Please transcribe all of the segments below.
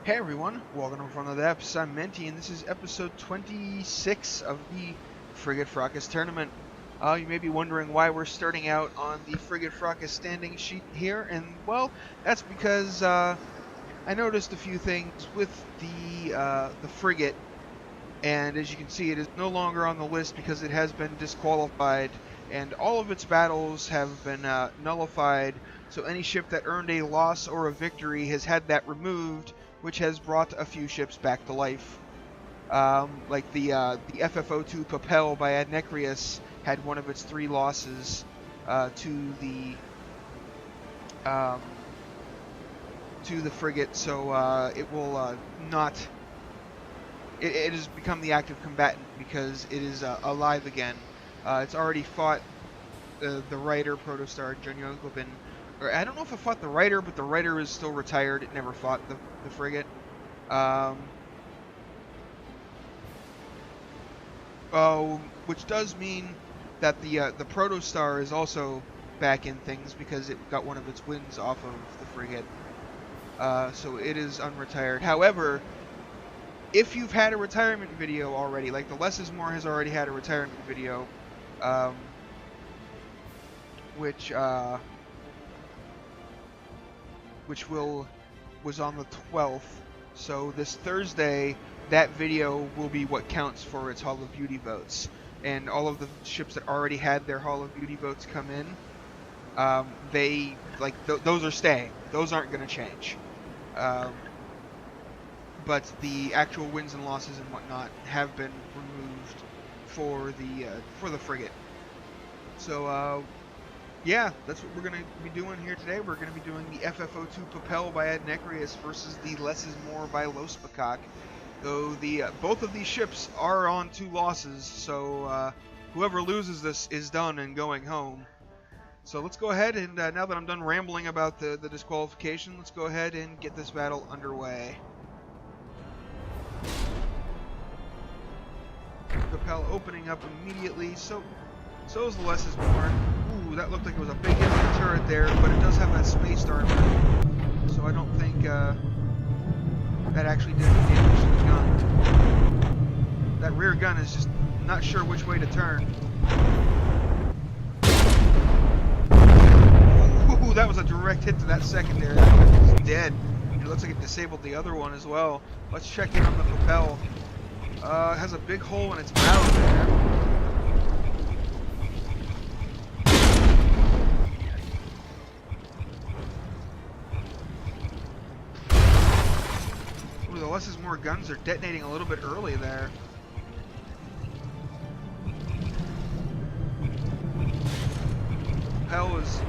Hey everyone, welcome to another episode. I'm Menti, and this is episode 26 of the Frigate Fracas tournament. You may be wondering why we're starting out on the Frigate Fracas standing sheet here, and well, that's because I noticed a few things with the frigate, and as you can see, it is no longer on the list because it has been disqualified, and all of its battles have been nullified. So any ship that earned a loss or a victory has had that removed, which has brought a few ships back to life. Like the FFO2 Papel by Adnecrius had one of its 3 losses to the frigate, so it will not. It has become the active combatant because it is alive again. It's already fought the writer Protostar Jonyokobin. Or I don't know if it fought the writer, but the writer is still retired. It never fought the frigate. Which does mean that the Protostar is also back in things because it got one of its wins off of the frigate. So it is unretired. However, if you've had a retirement video already, like the LessIsMore has already had a retirement video, which was on the 12th. So this Thursday, that video will be what counts for its Hall of Beauty votes. And all of the ships that already had their Hall of Beauty votes come in, those are staying. Those aren't going to change. But the actual wins and losses and whatnot have been removed for the frigate. So yeah, that's what we're going to be doing here today. We're going to be doing the FFO2 Papel by Adnecrius versus the LessIsMore by Lospakak. Though both of these ships are on 2 losses, so whoever loses this is done and going home. So let's go ahead and now that I'm done rambling about the disqualification, let's go ahead and get this battle underway. Papel opening up immediately, so is the LessIsMore. Ooh, that looked like it was a big hit to the turret there, but it does have that space armor, so I don't think that actually did any damage to the gun. That rear gun is just not sure which way to turn. Ooh, that was a direct hit to that secondary. That gun is dead. It looks like it disabled the other one as well. Let's check in on the Papel. It has a big hole in its bow there. Ooh, the LessIsMore guns are detonating a little bit early there. Papel is,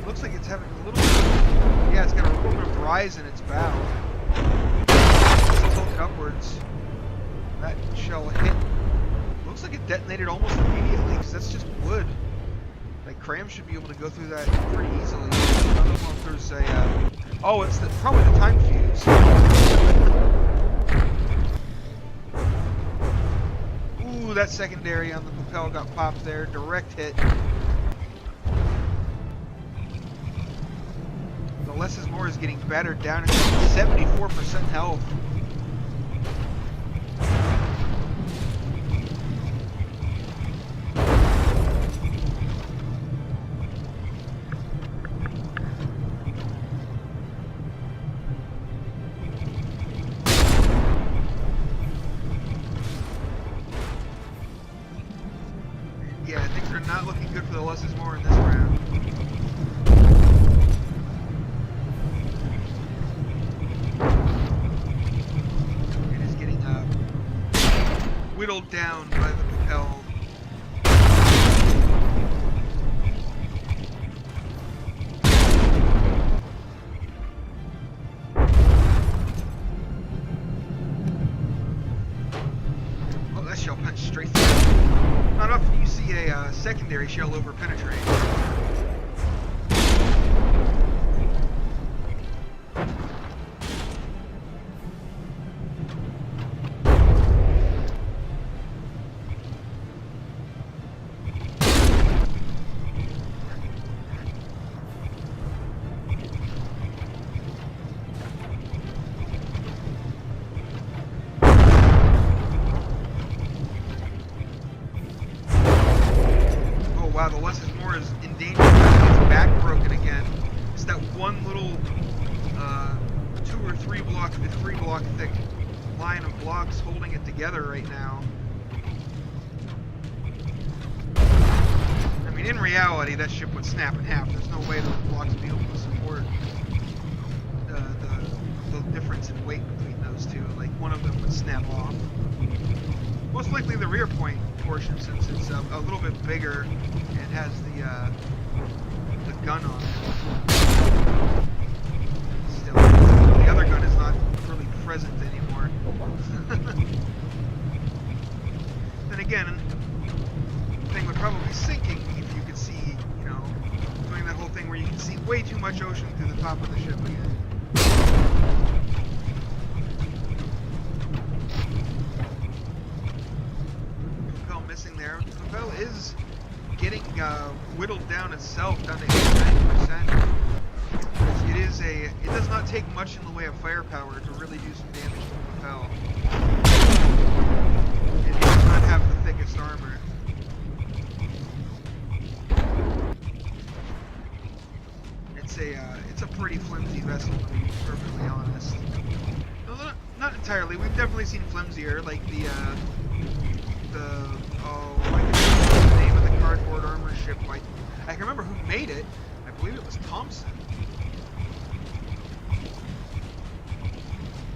looks like it's having a little bit, yeah, it's got a little bit of rise in its bow. It's tilted upwards. That shell hit. Looks like it detonated almost immediately because that's just wood. Like Cram should be able to go through that pretty easily. I don't know if there's a. Oh, it's probably the time fuse. Ooh, that secondary on the Papel got popped there. Direct hit. The LessIsMore is getting battered down. It's 74% health. Yeah, things are not looking good for the LessIsMore in this round. It is getting whittled down by the Papel. Oh, that shell punched straight through. Not often you see a secondary shell over penetrate. the LessIsMore is in danger of having its back broken again. It's that one little 2 or 3 block thick line of blocks holding it together right now. I mean, in reality, that ship would snap in half. There's no way those blocks would be able to support the difference in weight between those two. Like, one of them would snap off. Most likely the rear point portion, since it's a little bit bigger and has the gun on it. Still, the other gun is not really present anymore. Then again, the thing would probably be sinking if you could see, you know, doing that whole thing where you can see way too much ocean through the top of the ship again. There. Papel is getting whittled down itself, down to 89%. It does not take much in the way of firepower to really do some damage to Papel. It does not have the thickest armor. It's a pretty flimsy vessel, to be perfectly honest. No, not entirely. We've definitely seen flimsier, like I can remember the name of the cardboard armor ship. I can remember who made it. I believe it was Thompson.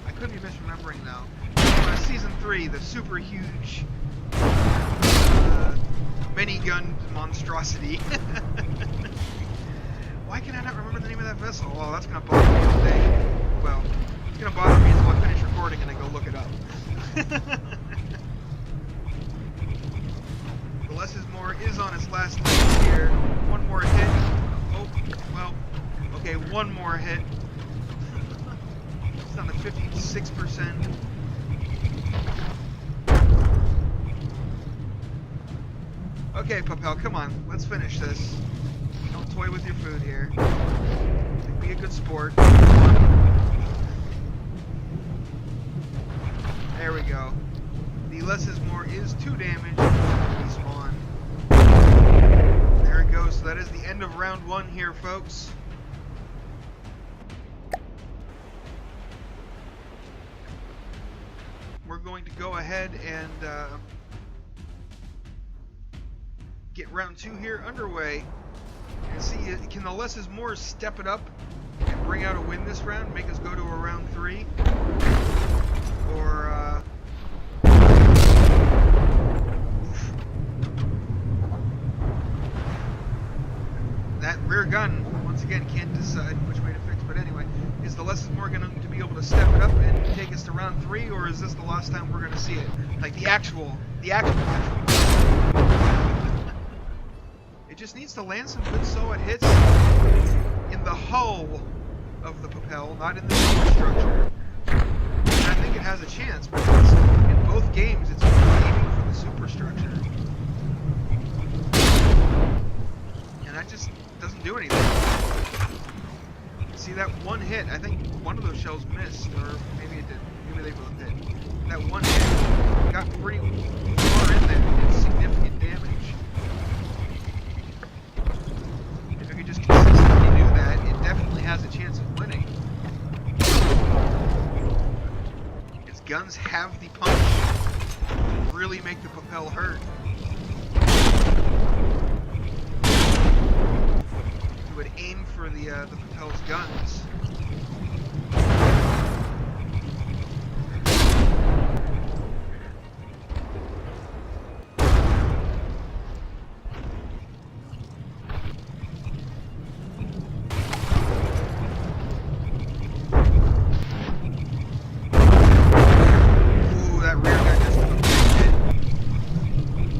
I could be misremembering now. Season 3, the super huge minigun monstrosity. Why can I not remember the name of that vessel? Well, that's gonna bother me all day. Well, it's gonna bother me until I finish recording and I go look it up. LessIsMore is on its last leg here. One more hit. Oh, well, okay, one more hit. It's down to 56%. Okay, Papel, come on, let's finish this. Don't toy with your food here. Be a good sport. There we go. The LessIsMore is 2 damage. Despawn. There it goes. So that is the end of round 1 here, folks. We're going to go ahead and get round 2 here underway. And see, can the LessIsMore step it up and bring out a win this round? Make us go to a round 3? Or, that rear gun, once again, can't decide which way to fix, but anyway, is the LessIsMore going to be able to step it up and take us to round 3, or is this the last time we're going to see it? Like, the actual. It just needs to land some good solid hits in the hull of the Papel, not in the superstructure. And I think it has a chance, because in both games, it's aiming for the superstructure. And that just doesn't do anything. See, that one hit, I think one of those shells missed, or maybe it did. Maybe they both did. That one hit got pretty far in there and did significant damage. If it could just consistently do that, it definitely has a chance of winning. Its guns have the punch to really make the Papel hurt. Would aim for the Papel's guns. Ooh, that rear gun just took a big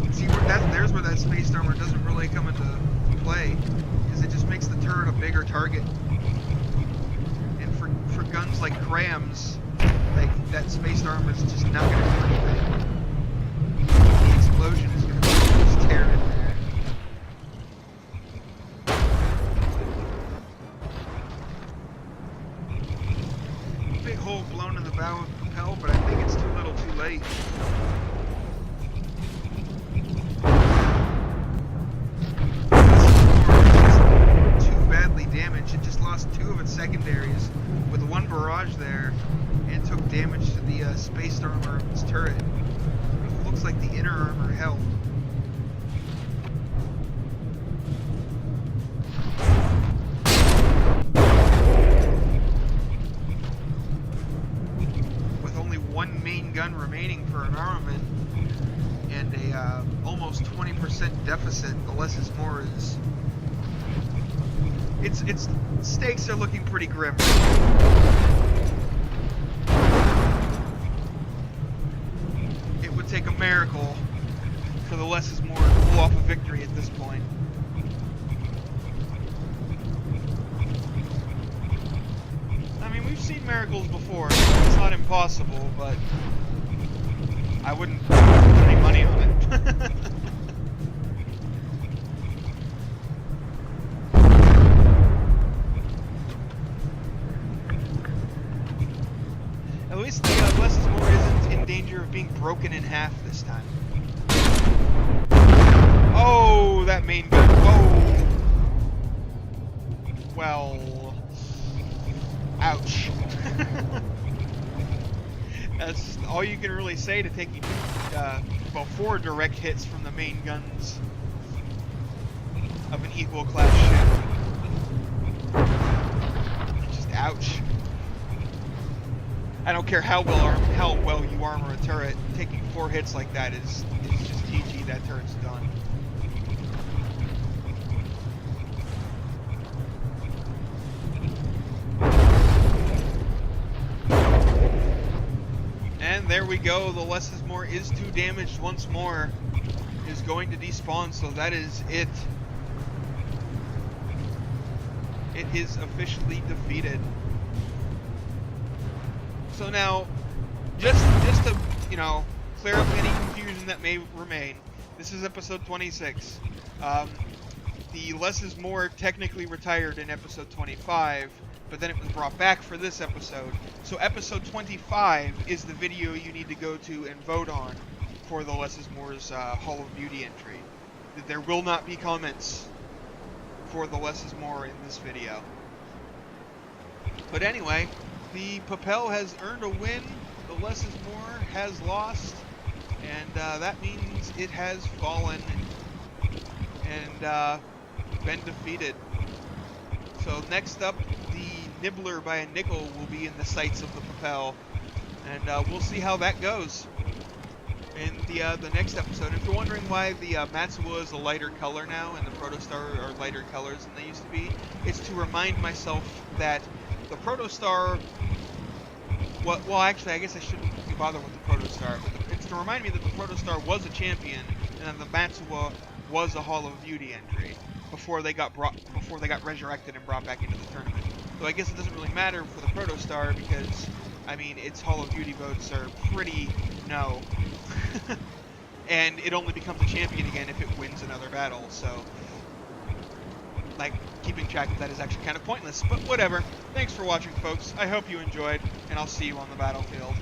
hit. See, there's where that space armor doesn't really come into play. It just makes the turret a bigger target. And for guns like Crams, like that spaced armor is just not going to do anything. The explosion is going to just tear in there. Big hole blown in the bow of the Papel, but I think it's too little too late. damage. It just lost 2 of its secondaries with 1 barrage there, and took damage to the spaced armor of its turret. It looks like the inner armor held. With only 1 main gun remaining for an armament, and a almost 20% deficit, the LessIsMore is... Its stakes are looking pretty grim. It would take a miracle for the LessIsMore to pull off a victory at this point. I mean, we've seen miracles before. It's not impossible, but I wouldn't put any money on it. At least the LessIsMore isn't in danger of being broken in half this time. Oh, that main gun. Oh. Well. Ouch. That's all you can really say to taking well, 4 direct hits from the main guns of an equal class ship. Just ouch. I don't care how well you armor a turret. Taking 4 hits like that is just GG. That turret's done. And there we go. The LessIsMore is 2 damaged once more. Is going to despawn. So that is it. It is officially defeated. So now, just to, you know, clear up any confusion that may remain, this is episode 26. The LessIsMore technically retired in episode 25, but then it was brought back for this episode. So episode 25 is the video you need to go to and vote on for the LessIsMore's Hall of Beauty entry. There will not be comments for the LessIsMore in this video. But anyway, the Papel has earned a win, the LessIsMore has lost, and that means it has fallen and been defeated. So next up, the Nibbler by a nickel will be in the sights of the Papel, and we'll see how that goes in the next episode. If you're wondering why the Matsuwa is a lighter color now and the Protostar are lighter colors than they used to be, it's to remind myself that the Protostar... Well, actually, I guess I shouldn't be bothered with the Protostar, but it's to remind me that the Protostar was a champion, and that the Matsuwa was a Hall of Beauty entry before they got resurrected and brought back into the tournament. So I guess it doesn't really matter for the Protostar because, I mean, its Hall of Beauty votes are pretty no, and it only becomes a champion again if it wins another battle. So, like, keeping track of that is actually kind of pointless, but whatever. Thanks for watching, folks. I hope you enjoyed, and I'll see you on the battlefield.